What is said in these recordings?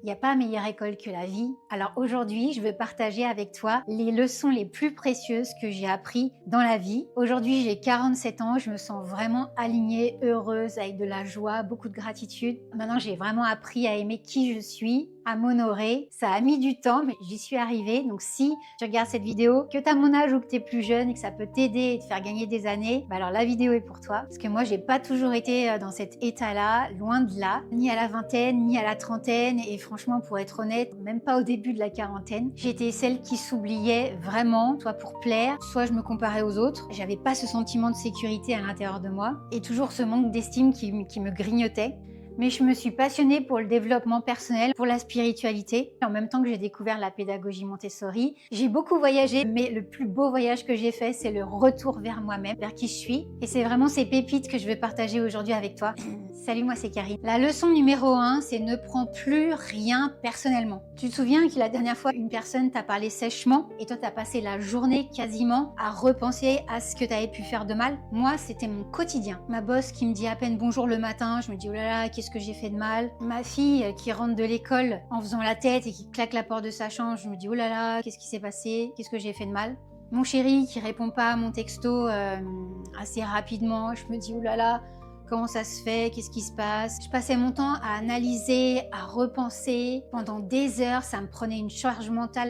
Il n'y a pas meilleure école que la vie. Alors aujourd'hui, je veux partager avec toi les leçons les plus précieuses que j'ai apprises dans la vie. Aujourd'hui, j'ai 47 ans, je me sens vraiment alignée, heureuse, avec de la joie, beaucoup de gratitude. Maintenant, j'ai vraiment appris à aimer qui je suis, à m'honorer. Ça a mis du temps, mais j'y suis arrivée. Donc si tu regardes cette vidéo, que tu as mon âge ou que tu es plus jeune et que ça peut t'aider et te faire gagner des années, alors la vidéo est pour toi. Parce que moi, j'ai pas toujours été dans cet état-là, loin de là, ni à la vingtaine, ni à la trentaine. Et franchement, pour être honnête, même pas au début de la quarantaine. J'étais celle qui s'oubliait vraiment, soit pour plaire, soit je me comparais aux autres. J'avais pas ce sentiment de sécurité à l'intérieur de moi et toujours ce manque d'estime qui me grignotait. Mais je me suis passionnée pour le développement personnel, pour la spiritualité. En même temps que j'ai découvert la pédagogie Montessori, j'ai beaucoup voyagé, mais le plus beau voyage que j'ai fait, c'est le retour vers moi-même, vers qui je suis. Et c'est vraiment ces pépites que je veux partager aujourd'hui avec toi. Salut, moi c'est Karine. La leçon numéro 1, c'est ne prends plus rien personnellement. Tu te souviens que la dernière fois, une personne t'a parlé sèchement et toi t'as passé la journée quasiment à repenser à ce que t'avais pu faire de mal? Moi, c'était mon quotidien. Ma boss qui me dit à peine bonjour le matin, je me dis oh là là, qu'est-ce que j'ai fait de mal? Ma fille qui rentre de l'école en faisant la tête et qui claque la porte de sa chambre, je me dis oh là là, qu'est-ce qui s'est passé? Qu'est-ce que j'ai fait de mal? Mon chéri qui répond pas à mon texto assez rapidement, je me dis oh là là, comment ça se fait? Qu'est-ce qui se passe? Je passais mon temps à analyser, à repenser. Pendant des heures, ça me prenait une charge mentale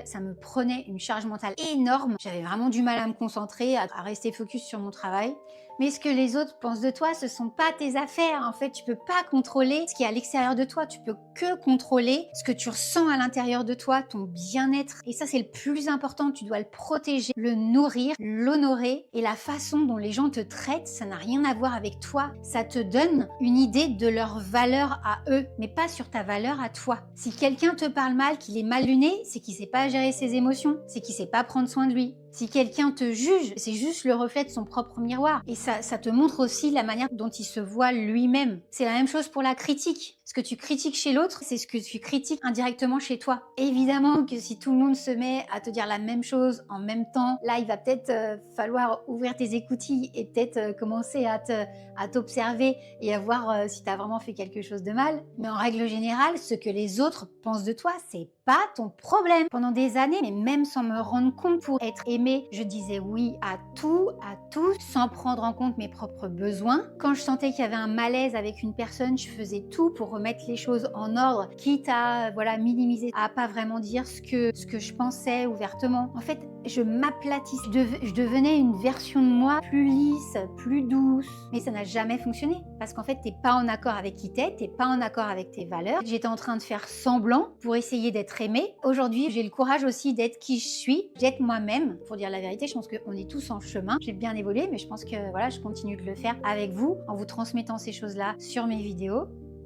énorme. J'avais vraiment du mal à me concentrer, à rester focus sur mon travail. Mais ce que les autres pensent de toi, ce sont pas tes affaires. En fait, tu peux pas contrôler ce qui est à l'extérieur de toi. Tu peux que contrôler ce que tu ressens à l'intérieur de toi, ton bien-être. Et ça, c'est le plus important. Tu dois le protéger, le nourrir, l'honorer. Et la façon dont les gens te traitent, ça n'a rien à voir avec toi. Ça te donne une idée de leur valeur à eux, mais pas sur ta valeur à toi. Si quelqu'un te parle mal, qu'il est mal luné, c'est qu'il sait pas gérer ses émotions. C'est qu'il sait pas prendre soin de lui. Si quelqu'un te juge, c'est juste le reflet de son propre miroir. Et ça te montre aussi la manière dont il se voit lui-même. C'est la même chose pour la critique. Ce que tu critiques chez l'autre, c'est ce que tu critiques indirectement chez toi. Évidemment que si tout le monde se met à te dire la même chose en même temps, là, il va peut-être falloir ouvrir tes écoutilles et peut-être commencer à t'observer et à voir si tu as vraiment fait quelque chose de mal. Mais en règle générale, ce que les autres pensent de toi, c'est pas ton problème. Pendant des années, mais même sans me rendre compte, pour être aimée, je disais oui à tout, à tout, sans prendre en compte mes propres besoins. Quand je sentais qu'il y avait un malaise avec une personne, je faisais tout pour remettre les choses en ordre, quitte à minimiser, à pas vraiment dire ce que je pensais ouvertement. En fait, je m'aplatissais, je devenais une version de moi plus lisse, plus douce. Mais ça n'a jamais fonctionné parce qu'en fait, t'es pas en accord avec qui t'es pas en accord avec tes valeurs. J'étais en train de faire semblant pour essayer d'être aimée. Aujourd'hui, j'ai le courage aussi d'être qui je suis, d'être moi-même. Pour dire la vérité, je pense qu'on est tous en chemin. J'ai bien évolué, mais je pense que je continue de le faire avec vous en vous transmettant ces choses-là sur mes vidéos,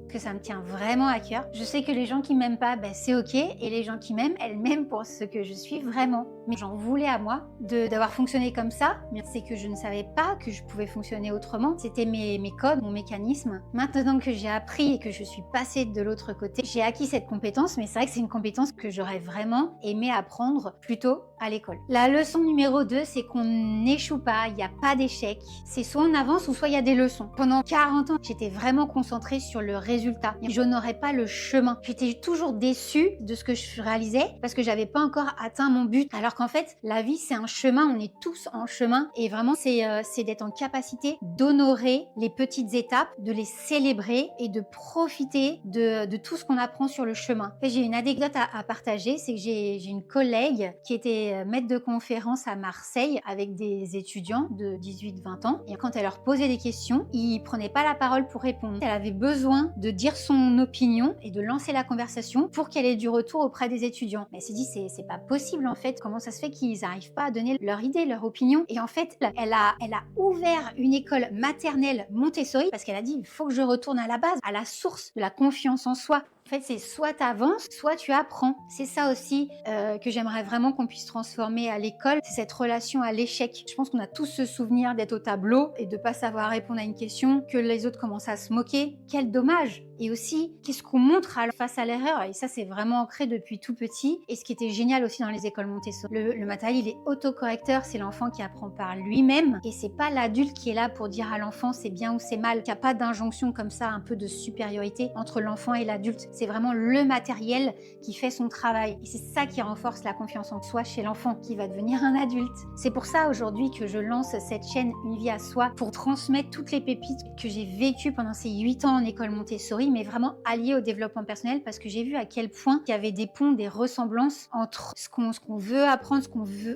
que ça me tient vraiment à cœur. Je sais que les gens qui m'aiment pas, c'est ok, et les gens qui m'aiment, elles m'aiment pour ce que je suis vraiment. Mais j'en voulais à moi d'avoir fonctionné comme ça, mais c'est que je ne savais pas que je pouvais fonctionner autrement. C'était mes codes, mon mécanisme. Maintenant que j'ai appris et que je suis passée de l'autre côté, j'ai acquis cette compétence, mais c'est vrai que c'est une compétence que j'aurais vraiment aimé apprendre plus tôt à l'école. La leçon numéro 2, c'est qu'on n'échoue pas, il n'y a pas d'échec. C'est soit on avance ou soit il y a des leçons. Pendant 40 ans, j'étais vraiment concentrée sur le résultat. Je n'aurais pas le chemin. J'étais toujours déçue de ce que je réalisais parce que j'avais pas encore atteint mon but. Alors qu'en fait, la vie, c'est un chemin, on est tous en chemin et vraiment, c'est d'être en capacité d'honorer les petites étapes, de les célébrer et de profiter de tout ce qu'on apprend sur le chemin. En fait, j'ai une anecdote à partager, c'est que j'ai une collègue qui était maître de conférence à Marseille avec des étudiants de 18-20 ans et quand elle leur posait des questions, ils prenaient pas la parole pour répondre. Elle avait besoin de dire son opinion et de lancer la conversation pour qu'elle ait du retour auprès des étudiants. Mais elle s'est dit c'est pas possible en fait, comment ça se fait qu'ils n'arrivent pas à donner leur idée, leur opinion? Et en fait, elle a ouvert une école maternelle Montessori parce qu'elle a dit il faut que je retourne à la base, à la source de la confiance en soi. En fait, c'est soit tu avances, soit tu apprends. C'est ça aussi que j'aimerais vraiment qu'on puisse transformer à l'école, c'est cette relation à l'échec. Je pense qu'on a tous ce souvenir d'être au tableau et de pas savoir répondre à une question, que les autres commencent à se moquer. Quel dommage! Et aussi, qu'est-ce qu'on montre face à l'erreur? Et ça, c'est vraiment ancré depuis tout petit. Et ce qui était génial aussi dans les écoles Montessori, le matériel, il est autocorrecteur. C'est l'enfant qui apprend par lui-même. Et c'est pas l'adulte qui est là pour dire à l'enfant c'est bien ou c'est mal. Il n'y a pas d'injonction comme ça, un peu de supériorité entre l'enfant et l'adulte. c'est vraiment le matériel qui fait son travail. Et c'est ça qui renforce la confiance en soi chez l'enfant qui va devenir un adulte. C'est pour ça aujourd'hui que je lance cette chaîne Une vie à soi pour transmettre toutes les pépites que j'ai vécues pendant ces 8 ans en école Montessori, mais vraiment alliées au développement personnel, parce que j'ai vu à quel point il y avait des ponts, des ressemblances entre ce qu'on veut apprendre,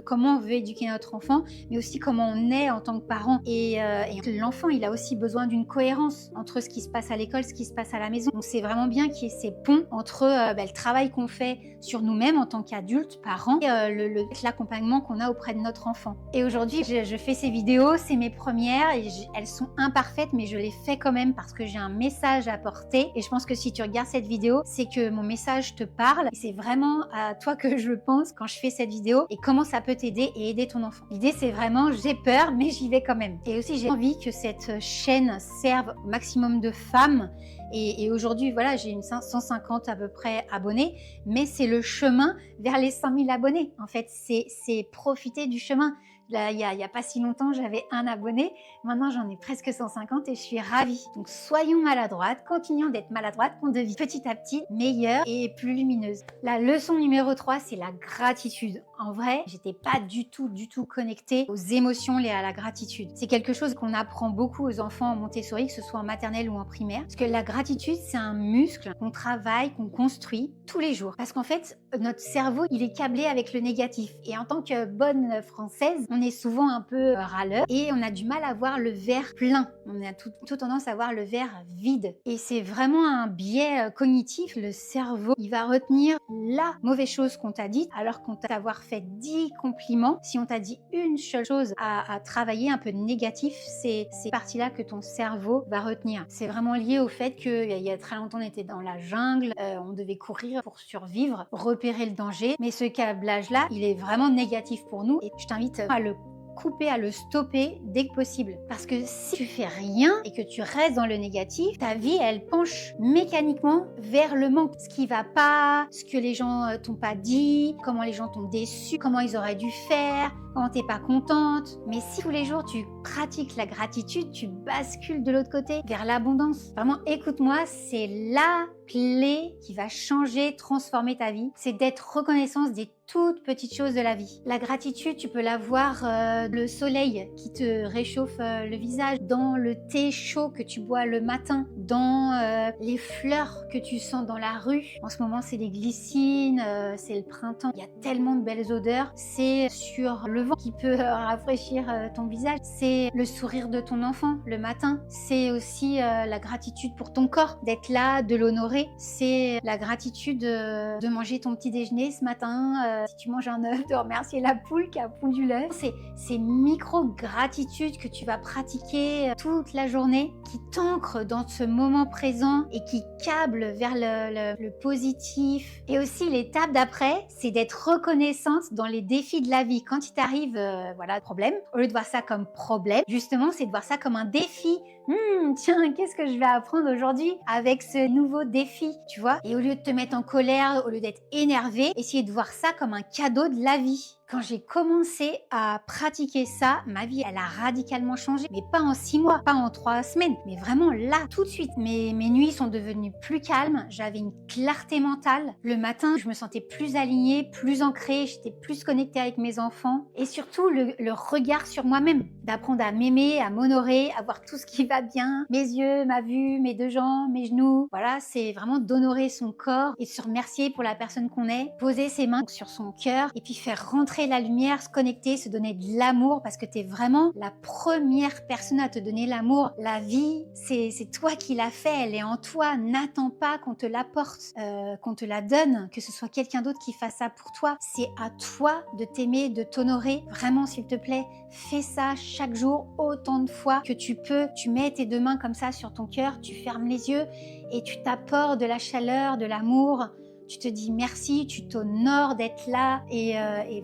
comment on veut éduquer notre enfant, mais aussi comment on est en tant que parent. Et l'enfant, il a aussi besoin d'une cohérence entre ce qui se passe à l'école, ce qui se passe à la maison. Donc c'est vraiment bien qu'il y ait ces ponts entre le travail qu'on fait sur nous-mêmes en tant qu'adultes, parents, et l'accompagnement qu'on a auprès de notre enfant. Et aujourd'hui, je fais ces vidéos, c'est mes premières, et elles sont imparfaites, mais je les fais quand même parce que j'ai un message à porter. Et je pense que si tu regardes cette vidéo, c'est que mon message te parle, et c'est vraiment à toi que je pense quand je fais cette vidéo, et comment ça peut t'aider et aider ton enfant. L'idée, c'est vraiment, j'ai peur, mais j'y vais quand même. Et aussi, j'ai envie que cette chaîne serve au maximum de femmes. Et aujourd'hui, voilà, j'ai 150 à peu près abonnés, mais c'est le chemin vers les 100 000 abonnés. En fait, c'est profiter du chemin. Là, il y a pas si longtemps, j'avais 1 abonné. Maintenant, j'en ai presque 150 et je suis ravie. Donc, soyons maladroites, continuons d'être maladroites, qu'on devient petit à petit meilleure et plus lumineuse. La leçon numéro 3, c'est la gratitude. En vrai, j'étais pas du tout connectée aux émotions liées à la gratitude. C'est quelque chose qu'on apprend beaucoup aux enfants en Montessori, que ce soit en maternelle ou en primaire. Parce que la gratitude, c'est un muscle qu'on travaille, qu'on construit tous les jours. Parce qu'en fait, notre cerveau, il est câblé avec le négatif. Et en tant que bonne française, on est souvent un peu râleur et on a du mal à voir le verre plein. On a tout tendance à voir le verre vide. Et c'est vraiment un biais cognitif. Le cerveau, il va retenir la mauvaise chose qu'on t'a dit, alors qu'on t'a fait 10 compliments. Si on t'a dit une seule chose à travailler un peu négatif, c'est ces parties-là que ton cerveau va retenir. C'est vraiment lié au fait qu'il y a très longtemps, on était dans la jungle, on devait courir pour survivre, repérer le danger. Mais ce câblage-là, il est vraiment négatif pour nous. Et je t'invite à le couper, à le stopper dès que possible. Parce que si tu fais rien et que tu restes dans le négatif, ta vie, elle penche mécaniquement vers le manque. Ce qui va pas, ce que les gens t'ont pas dit, comment les gens t'ont déçu, comment ils auraient dû faire, comment t'es pas contente. Mais si tous les jours tu pratiques la gratitude, tu bascules de l'autre côté vers l'abondance. Vraiment, écoute-moi, c'est la clé qui va changer, transformer ta vie. C'est d'être reconnaissance des toutes petites choses de la vie. La gratitude, tu peux la voir le soleil qui te réchauffe le visage, dans le thé chaud que tu bois le matin, dans les fleurs que tu sens dans la rue. En ce moment, c'est les glycines, c'est le printemps. Il y a tellement de belles odeurs. C'est sur le vent qui peut rafraîchir ton visage. C'est le sourire de ton enfant le matin. C'est aussi la gratitude pour ton corps, d'être là, de l'honorer. C'est la gratitude de manger ton petit déjeuner ce matin. Si tu manges un œuf, de remercier la poule qui a pondu l'œuf. C'est ces micro-gratitudes que tu vas pratiquer toute la journée, qui t'ancrent dans ce moment présent et qui câblent vers le positif. Et aussi, l'étape d'après, c'est d'être reconnaissante dans les défis de la vie. Quand il t'arrive, problème, au lieu de voir ça comme problème, justement, c'est de voir ça comme un défi. Tiens, qu'est-ce que je vais apprendre aujourd'hui avec ce nouveau défi, tu vois? Et au lieu de te mettre en colère, au lieu d'être énervé, essayer de voir ça comme un cadeau de la vie. Quand j'ai commencé à pratiquer ça, ma vie, elle a radicalement changé. Mais pas en 6 mois, pas en 3 semaines, mais vraiment là, tout de suite. Mes nuits sont devenues plus calmes, j'avais une clarté mentale. Le matin, je me sentais plus alignée, plus ancrée, j'étais plus connectée avec mes enfants. Et surtout, le regard sur moi-même. D'apprendre à m'aimer, à m'honorer, à voir tout ce qui va bien. Mes yeux, ma vue, mes 2 jambes, mes genoux. Voilà, c'est vraiment d'honorer son corps et de se remercier pour la personne qu'on est. Poser ses mains sur son cœur et puis faire rentrer la lumière, se connecter, se donner de l'amour, parce que tu es vraiment la première personne à te donner l'amour. La vie, c'est toi qui l'as fait, elle est en toi. N'attends pas qu'on te l'apporte, qu'on te la donne, que ce soit quelqu'un d'autre qui fasse ça pour toi. C'est à toi de t'aimer, de t'honorer. Vraiment, s'il te plaît, fais ça chaque jour autant de fois que tu peux. Tu mets tes 2 mains comme ça sur ton cœur, tu fermes les yeux et tu t'apportes de la chaleur, de l'amour, tu te dis merci, tu t'honores d'être là et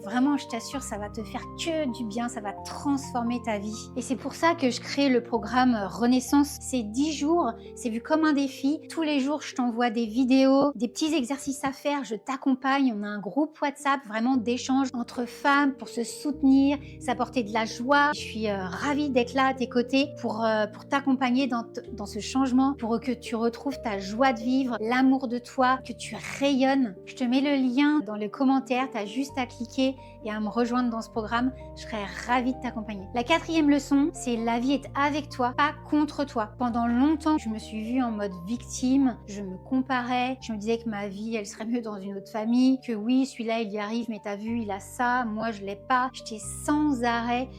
vraiment, je t'assure, ça va te faire que du bien, ça va transformer ta vie. Et c'est pour ça que je crée le programme Renaissance. C'est 10 jours, c'est vu comme un défi. Tous les jours, je t'envoie des vidéos, des petits exercices à faire, je t'accompagne. On a un groupe WhatsApp vraiment d'échanges entre femmes pour se soutenir, s'apporter de la joie. Je suis ravie d'être là à tes côtés pour t'accompagner dans ce changement, pour que tu retrouves ta joie de vivre, l'amour de toi, que tu rayonnes. Je te mets le lien dans les commentaires, tu as juste à cliquer et à me rejoindre dans ce programme. Je serais ravie de t'accompagner. La 4e leçon, c'est la vie est avec toi, pas contre toi. Pendant longtemps, je me suis vue en mode victime, je me comparais, je me disais que ma vie, elle serait mieux dans une autre famille, que oui, celui-là, il y arrive, mais t'as vu, il a ça, moi, je l'ai pas. J'étais sans arrêt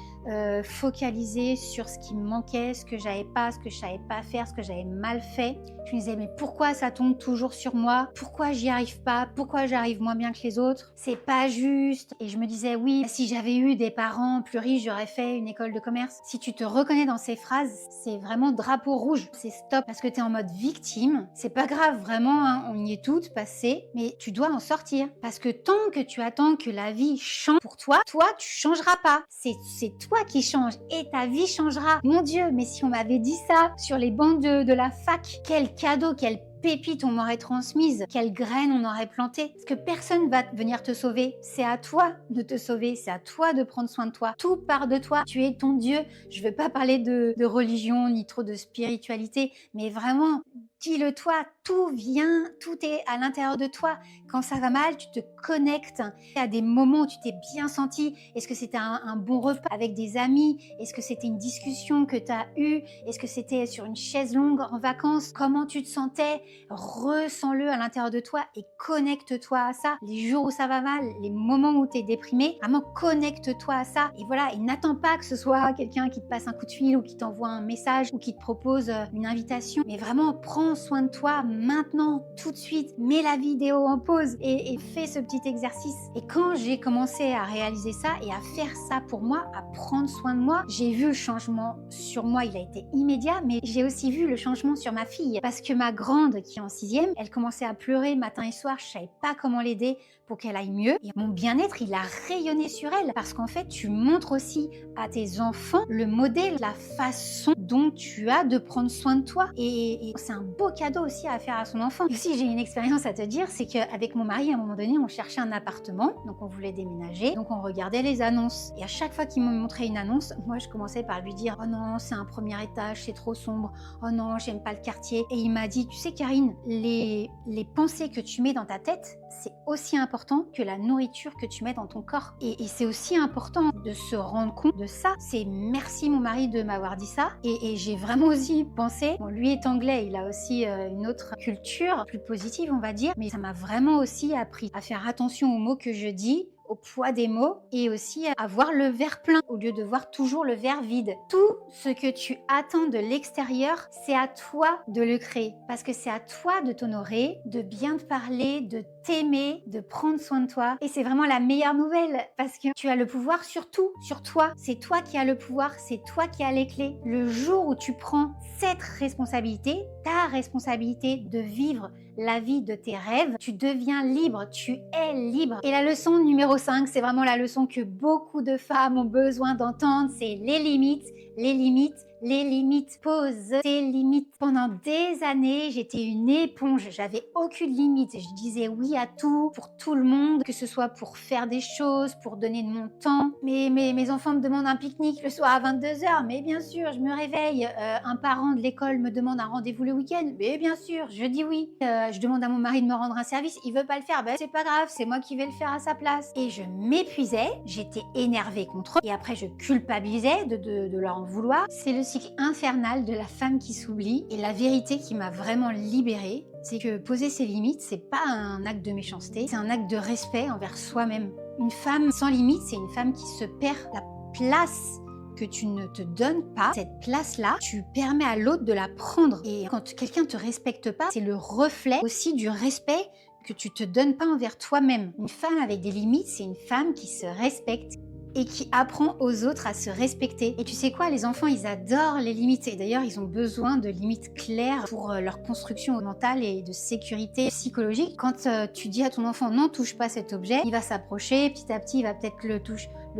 focalisée sur ce qui me manquait, ce que j'avais pas, ce que je savais pas faire, ce que j'avais mal fait. Je me disais mais pourquoi ça tombe toujours sur moi? Pourquoi j'y arrive pas? Pourquoi j'arrive moins bien que les autres? C'est pas juste. Et je me disais oui, si j'avais eu des parents plus riches, j'aurais fait une école de commerce. Si tu te reconnais dans ces phrases, c'est vraiment drapeau rouge. C'est stop parce que t'es en mode victime. C'est pas grave vraiment, hein, on y est toutes passées, mais tu dois en sortir parce que tant que tu attends que la vie change pour toi, tu changeras pas. C'est toi qui change et ta vie changera. Mon Dieu, mais si on m'avait dit ça sur les bancs de la fac, quel cadeau, quelle pépite on m'aurait transmise, quelle graine on aurait plantée. Parce que personne va venir te sauver. C'est à toi de te sauver, c'est à toi de prendre soin de toi. Tout part de toi. Tu es ton Dieu. Je ne veux pas parler de religion ni trop de spiritualité, mais vraiment, dis-le toi, tout vient, tout est à l'intérieur de toi. Quand ça va mal, tu te connectes à des moments où tu t'es bien senti. Est-ce que c'était un bon repas avec des amis? Est-ce que c'était une discussion que tu as eue? Est-ce que c'était sur une chaise longue en vacances? Comment tu te sentais? Ressens-le à l'intérieur de toi et connecte-toi à ça. Les jours où ça va mal, les moments où tu es déprimé, vraiment connecte-toi à ça. Et voilà, et n'attends pas que ce soit quelqu'un qui te passe un coup de fil ou qui t'envoie un message ou qui te propose une invitation. Mais vraiment, prends soin de toi maintenant, tout de suite. Mets la vidéo en pause et fais ce petit exercice. Et quand j'ai commencé à réaliser ça et à faire ça pour moi, à prendre soin de moi, j'ai vu le changement sur moi. Il a été immédiat, mais j'ai aussi vu le changement sur ma fille. Parce que ma grande, qui est en 6e, elle commençait à pleurer matin et soir. Je savais pas comment l'aider pour qu'elle aille mieux. Et mon bien-être, il a rayonné sur elle. Parce qu'en fait, tu montres aussi à tes enfants le modèle, la façon dont tu as de prendre soin de toi. Et c'est un beau cadeau aussi à faire à son enfant. Et aussi, j'ai une expérience à te dire, c'est qu'avec mon mari, à un moment donné, on cherchait un appartement. Donc, on voulait déménager. Donc, on regardait les annonces. Et à chaque fois qu'il me montrait une annonce, moi, je commençais par lui dire « Oh non, c'est un premier étage, c'est trop sombre. Oh non, j'aime pas le quartier. » Et il m'a dit « Tu sais, Karine, les pensées que tu mets dans ta tête, c'est aussi important que la nourriture que tu mets dans ton corps. Et c'est aussi important de se rendre compte de ça. C'est merci mon mari de m'avoir dit ça. Et j'ai vraiment aussi pensé, bon, lui est anglais, il a aussi une autre culture, plus positive on va dire, mais ça m'a vraiment aussi appris à faire attention aux mots que je dis, au poids des mots et aussi à voir le verre plein au lieu de voir toujours le verre vide. Tout ce que tu attends de l'extérieur, c'est à toi de le créer parce que c'est à toi de t'honorer, de bien te parler, de t'aimer, de prendre soin de toi. Et c'est vraiment la meilleure nouvelle parce que tu as le pouvoir sur tout, sur toi. C'est toi qui as le pouvoir, c'est toi qui as les clés. Le jour où tu prends cette responsabilité, ta responsabilité de vivre la vie de tes rêves, tu deviens libre, tu es libre. Et la leçon numéro 5, c'est vraiment la leçon que beaucoup de femmes ont besoin d'entendre, c'est les limites, les limites. Les limites, pose tes limites. Pendant des années, j'étais une éponge, j'avais aucune limite. Je disais oui à tout, pour tout le monde, que ce soit pour faire des choses, pour donner de mon temps. Mais mes enfants me demandent un pique-nique le soir à 22h, mais bien sûr, je me réveille. Un parent de l'école me demande un rendez-vous le week-end, mais bien sûr, je dis oui. Je demande à mon mari de me rendre un service, il veut pas le faire, ben c'est pas grave, c'est moi qui vais le faire à sa place. Et je m'épuisais, j'étais énervée contre eux, et après je culpabilisais de leur en vouloir. C'est le cycle infernal de la femme qui s'oublie et la vérité qui m'a vraiment libérée, c'est que poser ses limites, c'est pas un acte de méchanceté, c'est un acte de respect envers soi-même. Une femme sans limite, c'est une femme qui se perd la place que tu ne te donnes pas. Cette place-là, tu permets à l'autre de la prendre. Et quand quelqu'un te respecte pas, c'est le reflet aussi du respect que tu te donnes pas envers toi-même. Une femme avec des limites, c'est une femme qui se respecte, et qui apprend aux autres à se respecter. Et tu sais quoi, les enfants, ils adorent les limites. Et d'ailleurs, ils ont besoin de limites claires pour leur construction mentale et de sécurité psychologique. Quand tu dis à ton enfant, non, touche pas cet objet, il va s'approcher, petit à petit, il va peut-être le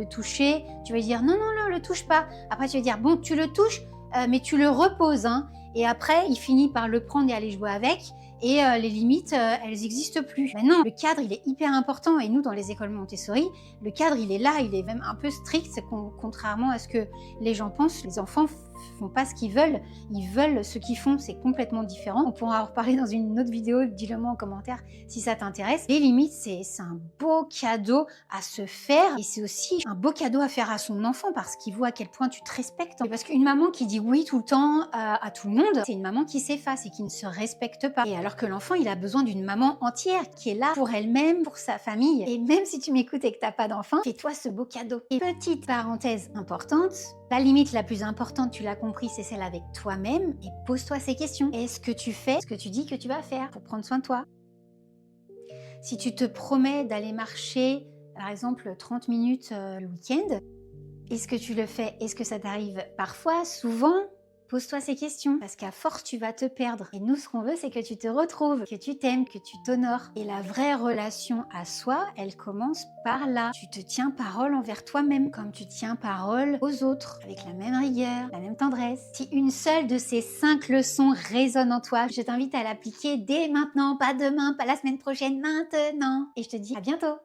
toucher. Tu vas lui dire, non, non, non, le touche pas. Après, tu vas dire, bon, tu le touches, mais tu le reposes. Hein. Et après, il finit par le prendre et aller jouer avec. Et les limites, elles n'existent plus. Maintenant, le cadre, il est hyper important. Et nous, dans les écoles Montessori, le cadre, il est là, il est même un peu strict. Contrairement à ce que les gens pensent, les enfants font pas ce qu'ils veulent. Ils veulent ce qu'ils font, c'est complètement différent. On pourra en reparler dans une autre vidéo, dis-le-moi en commentaire si ça t'intéresse. Les limites, c'est un beau cadeau à se faire. Et c'est aussi un beau cadeau à faire à son enfant parce qu'il voit à quel point tu te respectes. Et parce qu'une maman qui dit oui tout le temps à tout le monde, c'est une maman qui s'efface et qui ne se respecte pas. Et alors que l'enfant, il a besoin d'une maman entière qui est là pour elle-même, pour sa famille. Et même si tu m'écoutes et que t'as pas d'enfant, fais-toi ce beau cadeau. Et petite parenthèse importante, la limite la plus importante, tu l'as compris, c'est celle avec toi-même. Et pose-toi ces questions. Est-ce que tu fais ce que tu dis que tu vas faire pour prendre soin de toi? Si tu te promets d'aller marcher, par exemple, 30 minutes le week-end, est-ce que tu le fais? Est-ce que ça t'arrive parfois, souvent? Pose-toi ces questions, parce qu'à force, tu vas te perdre. Et nous, ce qu'on veut, c'est que tu te retrouves, que tu t'aimes, que tu t'honores. Et la vraie relation à soi, elle commence par là. Tu te tiens parole envers toi-même, comme tu tiens parole aux autres, avec la même rigueur, la même tendresse. Si une seule de ces 5 leçons résonne en toi, je t'invite à l'appliquer dès maintenant, pas demain, pas la semaine prochaine, maintenant. Et je te dis à bientôt.